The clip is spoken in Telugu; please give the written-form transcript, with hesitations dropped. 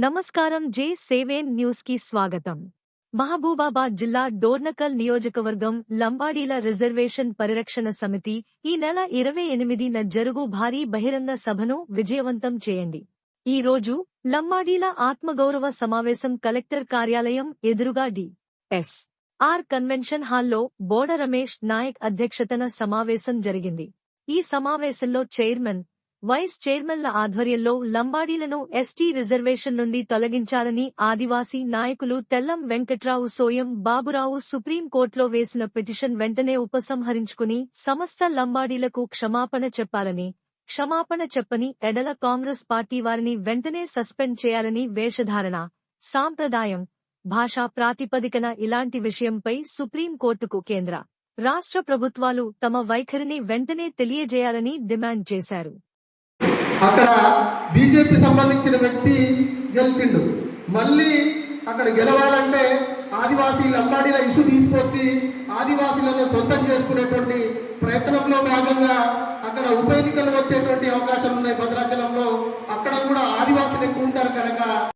నమస్కారం. J7 న్యూస్ కి స్వాగతం. మహబూబాబాద్ జిల్లా డోర్నకల్ నియోజకవర్గం లంబాడీల రిజర్వేషన్ పరిరక్షణ సమితి ఈ నెల 28న జరుగు భారీ బహిరంగ సభను విజయవంతం చేయండి. ఈ రోజు లంబాడీల ఆత్మగౌరవ సమావేశం కలెక్టర్ కార్యాలయం ఎదురుగా డి.ఎస్. ఆర్ కన్వెన్షన్ హాల్లో బోడ రమేష్ నాయక్ అధ్యక్షతన సమావేశం జరిగింది. ఈ సమావేశంలో చైర్మన్, వైస్ చైర్మన్ల ఆధ్వర్యంలో లంబాడీలను ఎస్టీ రిజర్వేషన్ నుండి తొలగించాలని ఆదివాసీ నాయకులు తెల్లం వెంకట్రావు, సోయం బాబురావు సుప్రీంకోర్టులో వేసిన పిటిషన్ వెంటనే ఉపసంహరించుకుని సమస్త లంబాడీలకు క్షమాపణ చెప్పాలని, క్షమాపణ చెప్పని ఎడల కాంగ్రెస్ పార్టీ వారిని వెంటనే సస్పెండ్ చేయాలని, వేషధారణ, సాంప్రదాయం, భాషా ప్రాతిపదికన ఇలాంటి విషయంపై సుప్రీంకోర్టుకు కేంద్ర, రాష్ట్ర ప్రభుత్వాలు తమ వైఖరిని వెంటనే తెలియజేయాలని డిమాండ్ చేశారు. అక్కడ బీజేపీ సంబంధించిన వ్యక్తి గెలిచిండు. మళ్ళీ అక్కడ గెలవాలంటే ఆదివాసీ లంబాడీల ఇష్యూ తీసుకొచ్చి ఆదివాసీలను సొంతం చేసుకునేటువంటి ప్రయత్నంలో భాగంగా అక్కడ ఉప ఎన్నికలు వచ్చేటువంటి అవకాశాలు ఉన్నాయి. భద్రాచలంలో అక్కడ కూడా ఆదివాసులు ఎక్కువ ఉంటారు కనుక